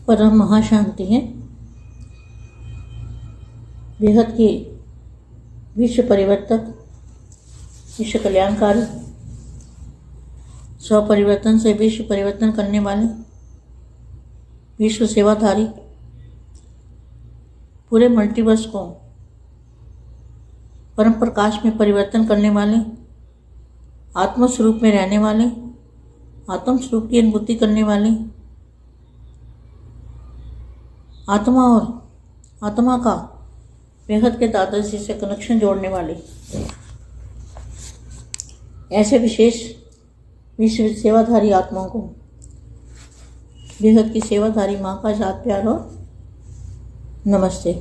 परम महाशांति है। बेहद की विश्व परिवर्तक, विश्व कल्याणकारी, स्वपरिवर्तन से विश्व परिवर्तन करने वाले, विश्व सेवाधारी, पूरे मल्टीवर्स को परम प्रकाश में परिवर्तन करने वाले, आत्म स्वरूप में रहने वाले, आत्म स्वरूप की अनुभूति करने वाले, आत्मा और आत्मा का बेहद के दादाजी से कनेक्शन जोड़ने वाले ऐसे विशेष विश्व सेवाधारी आत्माओं को बेहद की सेवाधारी माँ का याद प्यार और नमस्ते।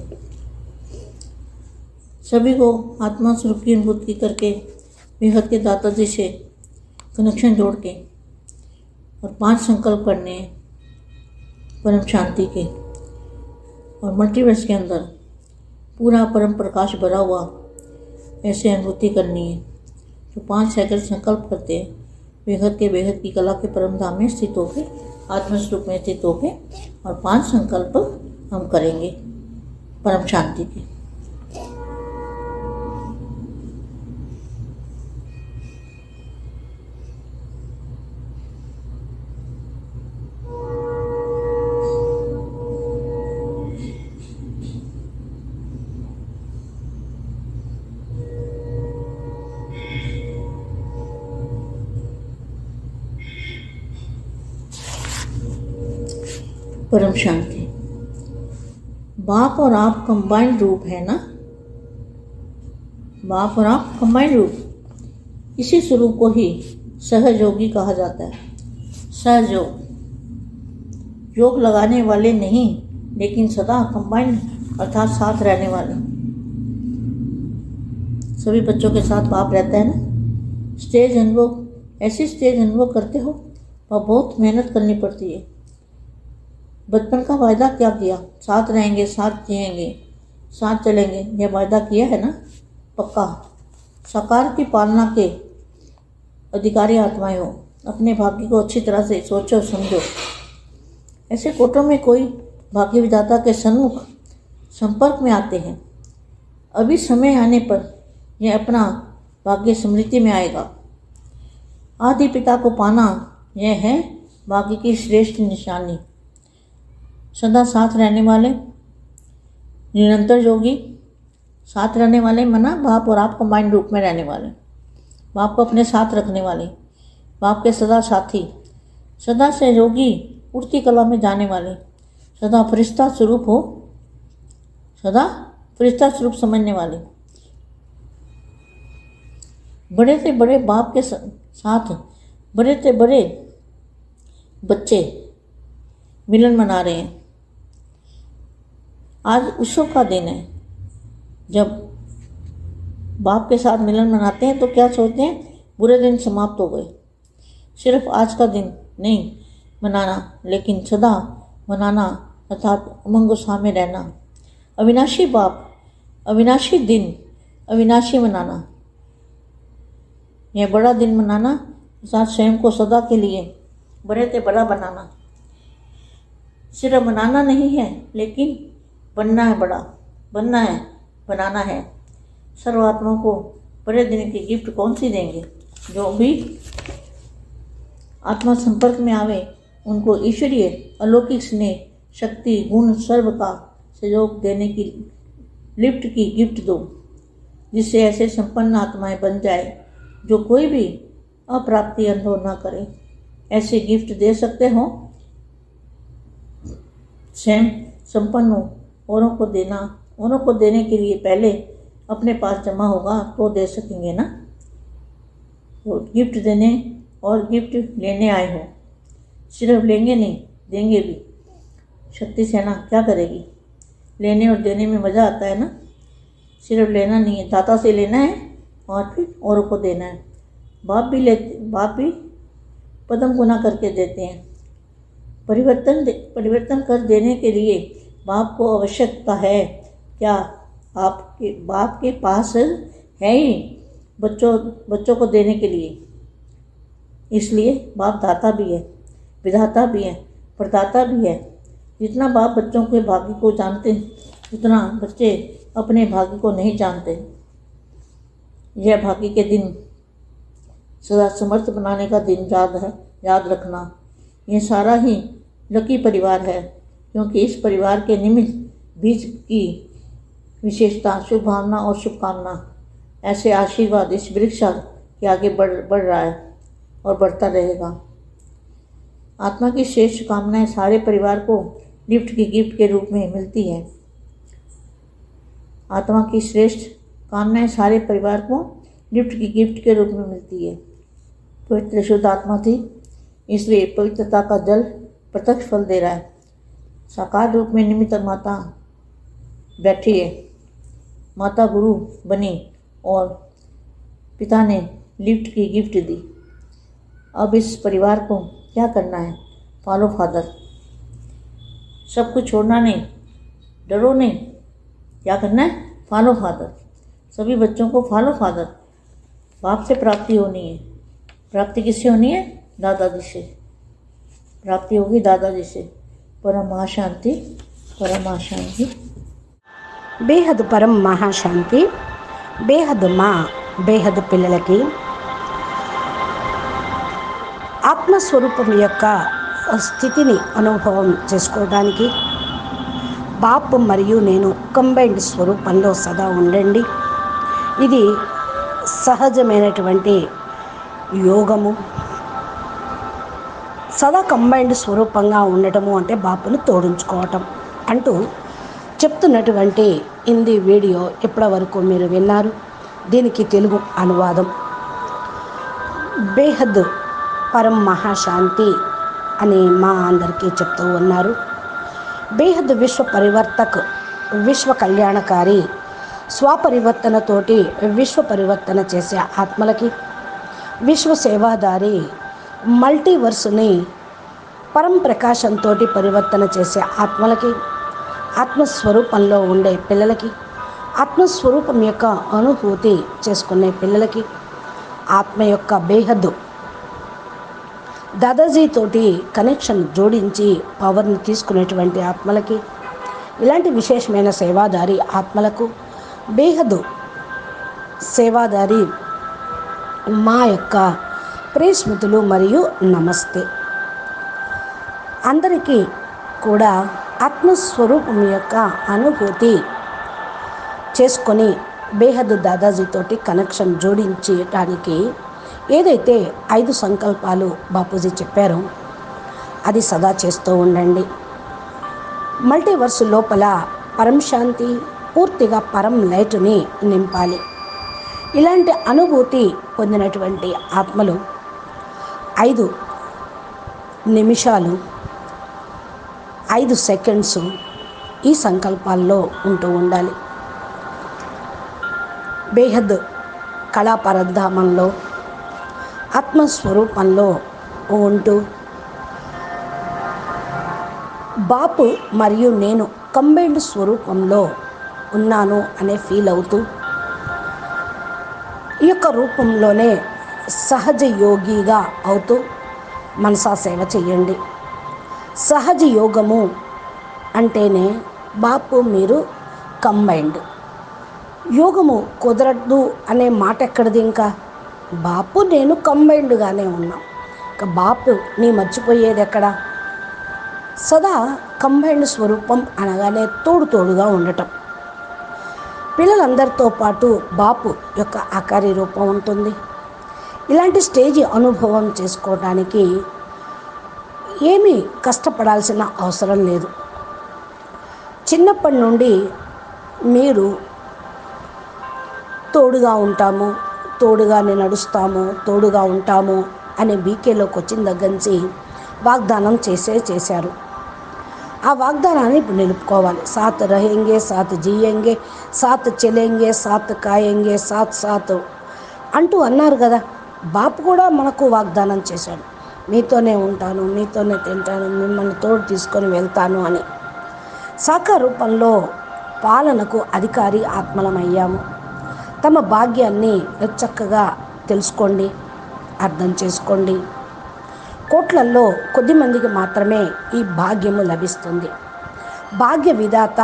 सभी को आत्मा स्वरूप की अनुभूति करके बेहद के दादाजी से कनेक्शन जोड़ के और 5 संकल्प करने हैं परम शांति के, और मल्टीवर्स के अंदर पूरा परम प्रकाश भरा हुआ ऐसे अनुभूति करनी है। जो 5 सेकंड संकल्प करते हैं बेहद की कला के परम धाम में स्थित होकर, आत्मस्वरूप में स्थित होकर, और 5 संकल्प हम करेंगे परम शांति के। परम शांति। बाप और आप कंबाइंड रूप है ना। बाप और आप कंबाइंड रूप, इसी स्वरूप को ही सहयोगी कहा जाता है। सहयोग, योग लगाने वाले नहीं, लेकिन सदा कंबाइंड अर्थात साथ रहने वाले। सभी बच्चों के साथ बाप रहता है ना। स्टेज अनुभव, ऐसी स्टेज अनुभव करते हो वह बहुत मेहनत करनी पड़ती है। बचपन का वायदा क्या किया, साथ रहेंगे, साथ जिएंगे, साथ चलेंगे, यह वायदा किया है ना पक्का। साकार की पालना के अधिकारी आत्माएं हो, अपने भाग्य को अच्छी तरह से सोचो समझो। ऐसे कोटों में कोई भाग्य विधाता के सन्मुख संपर्क में आते हैं। अभी समय आने पर यह अपना भाग्य स्मृति में आएगा। आदि पिता को पाना यह है भाग्य की श्रेष्ठ निशानी। सदा साथ रहने वाले, निरंतर योगी, साथ रहने वाले मना बाप और आप कंबाइंड रूप में रहने वाले, बाप को अपने साथ रखने वाले, बाप के सदा साथी, सदा सहयोगी, उड़ती कला में जाने वाले, सदा फरिश्ता स्वरूप हो, सदा फरिश्ता स्वरूप समझने वाले, बड़े से बड़े बाप के साथ बड़े से बड़े बच्चे मिलन मना रहे हैं। आज उत्सव का दिन है। जब बाप के साथ मिलन मनाते हैं तो क्या सोचते हैं, बुरे दिन समाप्त हो गए। सिर्फ आज का दिन नहीं मनाना, लेकिन सदा मनाना अर्थात उमंग उत्साह में रहना। अविनाशी बाप, अविनाशी दिन, अविनाशी मनाना। यह बड़ा दिन मनाना अर्थात स्वयं को सदा के लिए बड़े से बड़ा बनाना। सिर्फ मनाना नहीं है, लेकिन बनना है बड़ा, बनना है, बनाना है। सर्वात्मा को बड़े दिन की गिफ्ट कौन सी देंगे। जो भी आत्मा संपर्क में आवे उनको ईश्वरीय अलौकिक स्नेह, शक्ति, गुण सर्व का सहयोग देने की लिफ्ट की गिफ्ट दो, जिससे ऐसे संपन्न आत्माएं बन जाए जो कोई भी अप्राप्ति अनुभव न करे। ऐसे गिफ्ट दे सकते हो, स्वयं संपन्न हो। औरों को देने के लिए पहले अपने पास जमा होगा तो दे सकेंगे ना। तो गिफ्ट देने और गिफ्ट लेने आए हो, सिर्फ लेंगे नहीं देंगे भी। शक्ति सेना क्या करेगी, लेने और देने में मज़ा आता है ना। सिर्फ लेना नहीं है, दाता से लेना है और फिर औरों को देना है। बाप भी पदम गुना करके देते हैं। परिवर्तन कर देने के लिए बाप को आवश्यकता है क्या। आपके बाप के पास है ही बच्चों को देने के लिए। इसलिए बाप दाता भी है, विधाता भी है, प्रदाता भी है। जितना बाप बच्चों के भाग्य को जानते उतना बच्चे अपने भाग्य को नहीं जानते। यह भाग्य के दिन सदा समर्थ बनाने का दिन याद रखना। ये सारा ही लकी परिवार है, क्योंकि इस परिवार के निमित्त बीज की विशेषता, शुभ भावना और शुभकामना, ऐसे आशीर्वाद इस वृक्ष के आगे बढ़ रहा है और बढ़ता रहेगा। आत्मा की श्रेष्ठ कामनाएं सारे परिवार को गिफ्ट की गिफ्ट के रूप में मिलती है। आत्मा की श्रेष्ठ कामनाएं सारे परिवार को गिफ्ट की गिफ्ट के रूप में मिलती है। पवित्र शुद्ध आत्मा थी, इसलिए पवित्रता का जल प्रत्यक्ष फल दे रहा है। साकार रूप में निमित्त माता बैठी है, माता गुरु बनी और पिता ने लिफ्ट की गिफ्ट दी। अब इस परिवार को क्या करना है? Follow father. सब कुछ छोड़ना नहीं, डरो नहीं, क्या करना है? Follow father. सभी बच्चों को फॉलो फादर। बाप से प्राप्ति होनी है। प्राप्ति किससे होनी है? दादाजी से। प्राप्ति होगी दादाजी से। परम महाशांति, परम महाशांति। బేహద్ పరం మహాశాంతి. బేహద్ మా బేహద్ పిల్లలకి ఆత్మస్వరూపం యొక్క స్థితిని అనుభవం చేసుకోవడానికి బాప్ మరియు నేను కంబైన్డ్ స్వరూపంలో సదా ఉండండి. ఇది సహజమైనటువంటి యోగము. సదా కంబైన్డ్ స్వరూపంగా ఉండటము అంటే బాపును తోడించుకోవటం అంటూ చెప్తున్నటువంటి హిందీ వీడియో ఇప్పటి వరకు మీరు విన్నారు. దీనికి తెలుగు అనువాదం బేహద్ పరం మహాశాంతి అని మా అందరికీ చెప్తూ ఉన్నారు. బేహద్ విశ్వ పరివర్తక్, విశ్వ కళ్యాణకారి, స్వపరివర్తనతోటి విశ్వ పరివర్తన చేసే ఆత్మలకి, విశ్వ సేవాదారి, మల్టీవర్స్ని పరం ప్రకాశంతో పరివర్తన చేసే ఆత్మలకి, ఆత్మస్వరూపంలో ఉండే పిల్లలకి, ఆత్మస్వరూపం యొక్క అనుభూతి చేసుకునే పిల్లలకి, ఆత్మ యొక్క బేహద్దు దాదాజీతోటి కనెక్షన్ జోడించి పవర్ని తీసుకునేటువంటి ఆత్మలకి, ఇలాంటి విశేషమైన సేవాదారి ఆత్మలకు, బేహద్దు సేవాదారి మా యొక్క ప్రేస్మృతులు మరియు నమస్తే. అందరికీ కూడా ఆత్మస్వరూపం యొక్క అనుభూతి చేసుకొని బేహద్దు దాదాజీతోటి కనెక్షన్ జోడించడానికి ఏదైతే 5 సంకల్పాలు బాపూజీ చెప్పారో అది సదా చేస్తూ ఉండండి. మల్టీవర్స్ లోపల పరం శాంతి, పూర్తిగా పరం లైట్ని నింపాలి. ఇలాంటి అనుభూతి పొందినటువంటి ఆత్మలు 5 నిమిషాలు 5 సెకండ్స్ ఈ సంకల్పాల్లో ఉంటూ ఉండాలి. బేహద్ కళా పరధామంలో ఆత్మస్వరూపంలో ఉంటూ బాపు మరియు నేను కంబైన్డ్ స్వరూపంలో ఉన్నాను అనే ఫీల్ అవుతూ ఈ యొక్క రూపంలోనే సహజ యోగిగా అవుతూ మనసా సేవ చేయండి. సహజ యోగము అంటేనే బాపు మీరు కంబైన్డ్. యోగము కుదరదు అనే మాట ఎక్కడిది? ఇంకా బాపు నేను కంబైన్డ్గానే ఉన్నాం. ఇంకా బాపు నీ మర్చిపోయేది ఎక్కడ? సదా కంబైన్డ్ స్వరూపం అనగానే తోడుగా ఉండటం. పిల్లలందరితో పాటు బాపు యొక్క ఆకారి రూపం ఉంటుంది. ఇలాంటి స్టేజ్ అనుభవం చేసుకోవడానికి ఏమీ కష్టపడాల్సిన అవసరం లేదు. చిన్నప్పటి నుండి మీరు తోడుగా ఉంటాము, తోడుగానే నడుస్తాము, తోడుగా ఉంటాము అనే బీకేలోకి వచ్చిన దగ్గర నుంచి వాగ్దానం చేశారు. ఆ వాగ్దానాన్ని ఇప్పుడు నిలుపుకోవాలి. సాత్ రహేంగే, సాత్ జీయేంగే, సాత్ చెలేంగే, సాత్ కాయేంగే, సాత్ అంటూ అన్నారు కదా. బాపు కూడా మనకు వాగ్దానం చేశాడు, మీతోనే ఉంటాను, మీతోనే తింటాను, మిమ్మల్ని తోడు తీసుకొని వెళ్తాను అని. సాకార రూపంలో పాలనకు అధికారి ఆత్మలమయ్యాము. తమ భాగ్యాన్ని చక్కగా తెలుసుకోండి, అర్థం చేసుకోండి. కోట్లల్లో కొద్దిమందికి మాత్రమే ఈ భాగ్యము లభిస్తుంది. భాగ్య విధాత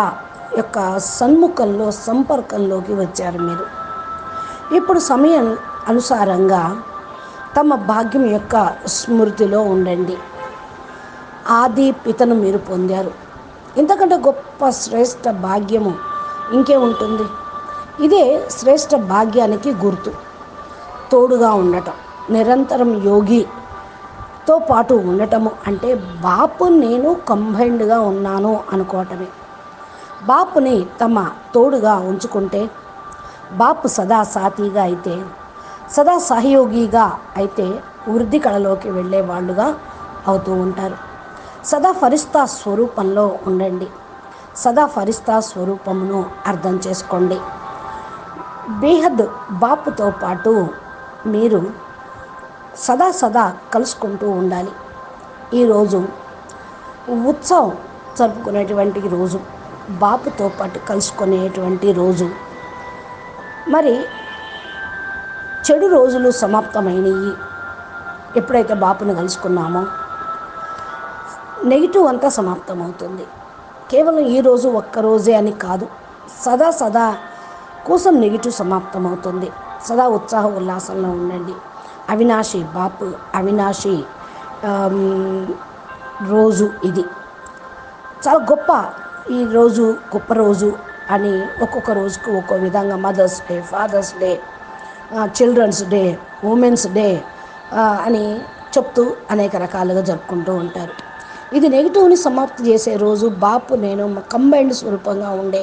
యొక్క సన్ముఖంలో సంపర్కంలోకి వచ్చారు మీరు. ఇప్పుడు సమయం అనుసారంగా తమ భాగ్యం యొక్క స్మృతిలో ఉండండి. ఆది పితను మీరు పొందారు. ఇంతకంటే గొప్ప శ్రేష్ఠ భాగ్యము ఇంకే ఉంటుంది. ఇదే శ్రేష్ఠ భాగ్యానికి గుర్తు. తోడుగా ఉండటం, నిరంతరం యోగితో పాటు ఉండటము అంటే బాపు నేను కంబైన్డ్గా ఉన్నాను అనుకోవటమే. బాపుని తమ తోడుగా ఉంచుకుంటే, బాపు సదా సాథీగా అయితే, సదా సహయోగిగా అయితే వృద్ధి కళలోకి వెళ్ళే వాళ్ళుగా అవుతూ ఉంటారు. సదా ఫరిస్తా స్వరూపంలో ఉండండి. సదా ఫరిస్తా స్వరూపమును అర్థం చేసుకోండి. బేహద్ బాపుతో పాటు మీరు సదా కలుసుకుంటూ ఉండాలి. ఈరోజు ఉత్సవం జరుపుకునేటువంటి రోజు, బాపుతో పాటు కలుసుకునేటువంటి రోజు. మరి చెడు రోజులు సమాప్తమైనవి. ఎప్పుడైతే బాపును కలుసుకున్నామో నెగిటివ్ అంతా సమాప్తమవుతుంది. కేవలం ఈరోజు ఒక్కరోజే అని కాదు, సదా కోసం నెగిటివ్ సమాప్తమవుతుంది. సదా ఉత్సాహ ఉల్లాసంలో ఉండండి. అవినాశి బాపు అవినాశి రోజు ఇది చాలా గొప్ప. ఈ రోజు గొప్ప రోజు అని ఒక్కొక్క రోజుకు ఒక్కో విధంగా Mother's Day, Father's Day, Children's Day, Women's Day అని చెప్తూ అనేక రకాలుగా జరుపుకుంటూ ఉంటారు. ఇది నెగిటివ్ని సమాప్తి చేసే రోజు. బాపు నేను కంబైన్డ్ స్వరూపంగా ఉండే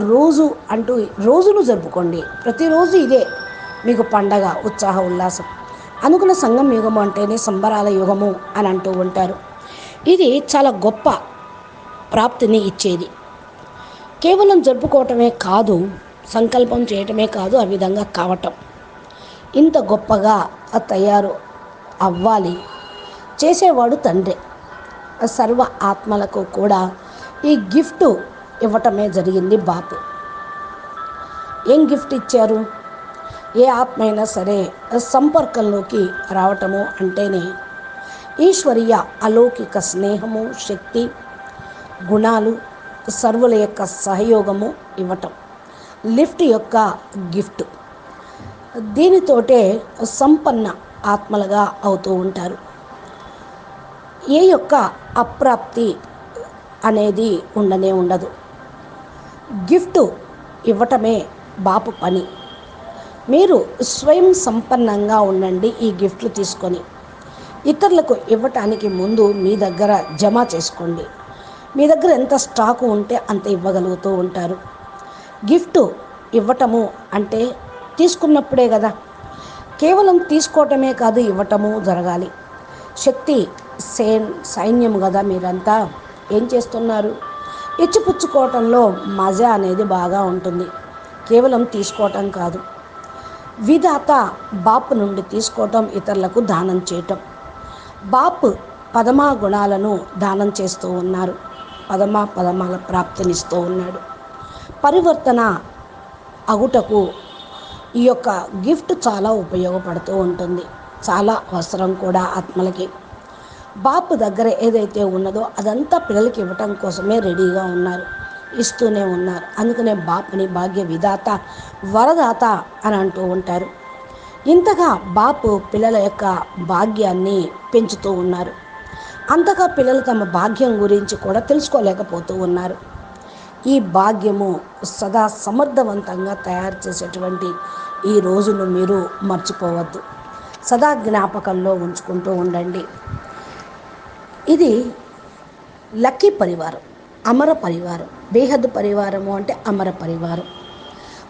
రోజు అంటూ రోజును జరుపుకోండి. ప్రతిరోజు ఇదే మీకు పండగ, ఉత్సాహ ఉల్లాసం. అనుకున్న సంఘం యుగము అంటేనే సంబరాల యుగము అని అంటూ ఉంటారు. ఇది చాలా గొప్ప ప్రాప్తిని ఇచ్చేది. కేవలం జరుపుకోవటమే కాదు, సంకల్పం చేయటమే కాదు, ఆ విధంగా కావటం. ఇంత గొప్పగా తయారు అవ్వాలి. చేసేవాడు తండ్రి. సర్వ ఆత్మలకు కూడా ఈ గిఫ్ట్ ఇవ్వటమే జరిగింది బాపు. ఏం గిఫ్ట్ ఇచ్చారు? ఏ ఆత్మ అయినా సరే సంపర్కంలోకి రావటము అంటేనే ఈశ్వరీయ అలౌకిక స్నేహము, శక్తి, గుణాలు, సర్వుల యొక్క సహయోగము ఇవ్వటం లిఫ్ట్ యొక్క గిఫ్ట్. దీనితోటే సంపన్న ఆత్మలుగా అవుతూ ఉంటారు. ఏ యొక్క అప్రాప్తి అనేది ఉండనే ఉండదు. గిఫ్ట్ ఇవ్వటమే బాపు పని. మీరు స్వయం సంపన్నంగా ఉండండి. ఈ గిఫ్ట్లు తీసుకొని ఇతరులకు ఇవ్వటానికి ముందు మీ దగ్గర జమ చేసుకోండి. మీ దగ్గర ఎంత స్టాకు ఉంటే అంత ఇవ్వగలుగుతూ ఉంటారు. గిఫ్ట్ ఇవ్వటము అంటే తీసుకున్నప్పుడే కదా. కేవలం తీసుకోవటమే కాదు, ఇవ్వటము జరగాలి. శక్తి సైన్యం కదా. మీరంతా ఏం చేస్తున్నారు? ఇచ్చిపుచ్చుకోవటంలో మజా అనేది బాగా ఉంటుంది. కేవలం తీసుకోవటం కాదు. విధాత బాపు నుండి తీసుకోవటం, ఇతరులకు దానం చేయటం. బాపు పదమా గుణాలను దానం చేస్తూ ఉన్నారు. పదమాల ప్రాప్తినిస్తూ ఉన్నాడు. పరివర్తన అగుటకు ఈ యొక్క గిఫ్ట్ చాలా ఉపయోగపడుతూ ఉంటుంది. చాలా అవసరం కూడా ఆత్మలకి. బాపు దగ్గర ఏదైతే ఉన్నదో అదంతా పిల్లలకి ఇవ్వటం కోసమే రెడీగా ఉన్నారు, ఇస్తూనే ఉన్నారు. అందుకనే బాపుని భాగ్య విధాత, వరదాత అని అంటూ ఉంటారు. ఇంతగా బాపు పిల్లల యొక్క భాగ్యాన్ని పెంచుతూ ఉన్నారు. అంతగా పిల్లలు తమ భాగ్యం గురించి కూడా తెలుసుకోలేకపోతూ ఉన్నారు. ఈ భాగ్యము సదా సమర్థవంతంగా తయారు చేసేటువంటి ఈ రోజును మీరు మర్చిపోవద్దు. సదా జ్ఞాపకంలో ఉంచుకుంటూ ఉండండి. ఇది లక్కీ పరివారం, అమర పరివారం. బేహద్ పరివారము అంటే అమర పరివారం.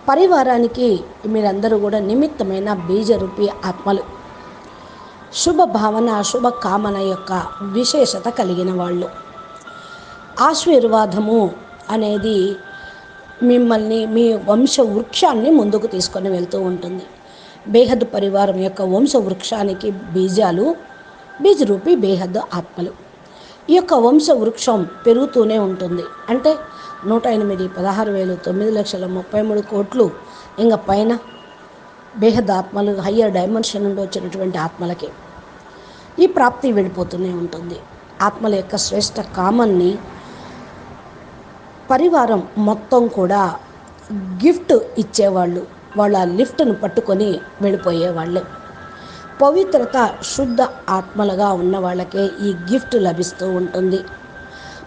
పరివారానికి మీరందరూ కూడా నిమిత్తమైన బీజరూపీ ఆత్మలు. శుభ భావన, శుభ కామన యొక్క విశేషత కలిగిన వాళ్ళు. ఆశీర్వాదము అనేది మిమ్మల్ని, మీ వంశ వృక్షాన్ని ముందుకు తీసుకొని వెళ్తూ ఉంటుంది. బేహద్ పరివారం యొక్క వంశ వృక్షానికి బీజాలు, బీజరూపీ బేహద్ ఆత్మలు. ఈ యొక్క వంశ వృక్షం పెరుగుతూనే ఉంటుంది. అంటే 108, 16,000, 9,33,000,000 ఇంకా పైన బేహద్ ఆత్మలు, హయ్యర్ డైమెన్షన్ నుండి వచ్చినటువంటి ఆత్మలకి ఈ ప్రాప్తి వెళ్ళిపోతూనే ఉంటుంది. ఆత్మల యొక్క శ్రేష్ఠ కామాన్ని పరివారం మొత్తం కూడా గిఫ్ట్ ఇచ్చేవాళ్ళు. వాళ్ళ లిఫ్ట్ను పట్టుకొని వెళ్ళిపోయేవాళ్ళు. పవిత్రత, శుద్ధ ఆత్మలుగా ఉన్న వాళ్ళకే ఈ గిఫ్ట్ లభిస్తూ ఉంటుంది.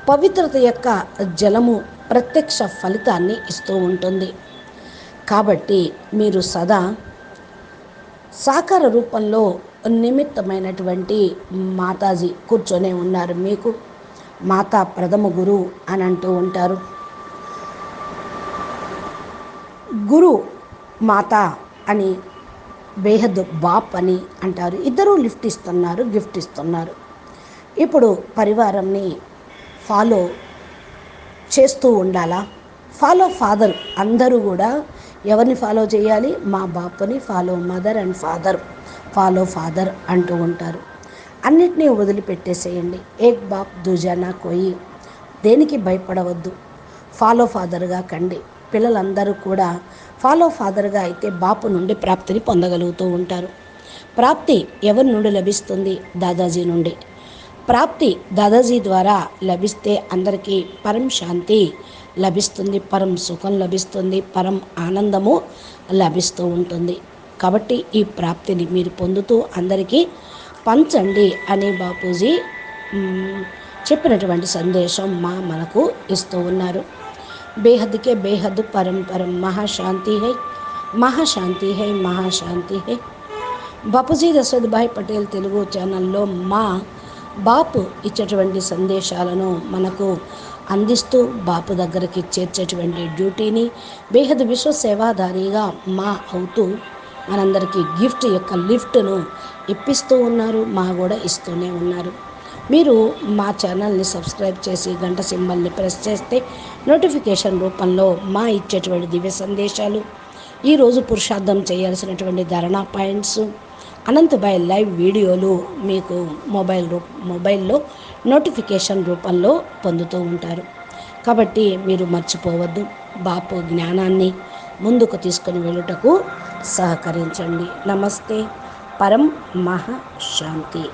పవిత్రత యొక్క జలము ప్రత్యక్ష ఫలితాన్ని ఇస్తూ ఉంటుంది. కాబట్టి మీరు సదా సాకార రూపంలో నిమిత్తమైనటువంటి మాతాజీ కూర్చొనే ఉన్నారు. మీకు మాతా ప్రథమ గురు అని అంటూ ఉంటారు. గురు మాత అని, బేహద్ బాప్ అని అంటారు. ఇద్దరూ లిఫ్ట్ ఇస్తున్నారు, గిఫ్ట్ ఇస్తున్నారు. ఇప్పుడు పరివారంని ఫాలో చేస్తూ ఉండాలా? Follow father. అందరూ కూడా ఎవరిని ఫాలో చేయాలి? మా బాపుని follow mother and father, follow father అంటూ ఉంటారు. అన్నిటినీ వదిలిపెట్టేసేయండి. ఏక్ బాప్ దూజానా కోయి. దేనికి భయపడవద్దు. ఫాలో ఫాదర్గా కండి. పిల్లలందరూ కూడా ఫాలో ఫాదర్గా అయితే బాపు నుండి ప్రాప్తిని పొందగలుగుతూ ఉంటారు. ప్రాప్తి ఎవరి నుండి లభిస్తుంది? దాదాజీ నుండి. ప్రాప్తి దాదాజీ ద్వారా లభిస్తే అందరికీ పరం శాంతి లభిస్తుంది, పరం సుఖం లభిస్తుంది, పరం ఆనందము లభిస్తూ ఉంటుంది. కాబట్టి ఈ ప్రాప్తిని మీరు పొందుతూ అందరికీ పంచండి అని బాపూజీ చెప్పినటువంటి సందేశం మనకు ఇస్తూ ఉన్నారు. బేహద్కే బేహద్ పరం పరం మహాశాంతి హై, మహాశాంతి హై, మహాశాంతి హై. బాపూజీ దశరథ్ భాయ్ పటేల్ తెలుగు ఛానల్లో మా బాపు ఇచ్చేటువంటి సందేశాలను మనకు అందిస్తూ బాపు దగ్గరికి చేర్చేటువంటి డ్యూటీని బేహద్ విశ్వ సేవాదారిగా అవుతూ మనందరికీ గిఫ్ట్ యొక్క లిఫ్ట్ను ఇప్పిస్తూ ఉన్నారు. కూడా ఇస్తూనే ఉన్నారు. మీరు మా ఛానల్ని సబ్స్క్రైబ్ చేసి గంట సింబల్ని ప్రెస్ చేస్తే నోటిఫికేషన్ రూపంలో ఇచ్చేటువంటి దివ్య సందేశాలు, ఈరోజు పురుషార్థం చేయాల్సినటువంటి ధారణా పాయింట్స్, అనంతభాయ్ లైవ్ వీడియోలు మీకు మొబైల్లో నోటిఫికేషన్ రూపంలో పొందుతూ ఉంటారు. కాబట్టి మీరు మర్చిపోవద్దు. బాపు జ్ఞానాన్ని ముందుకు తీసుకొని వెళ్ళుటకు సహకరించండి. నమస్తే. పరం మహాశాంతి.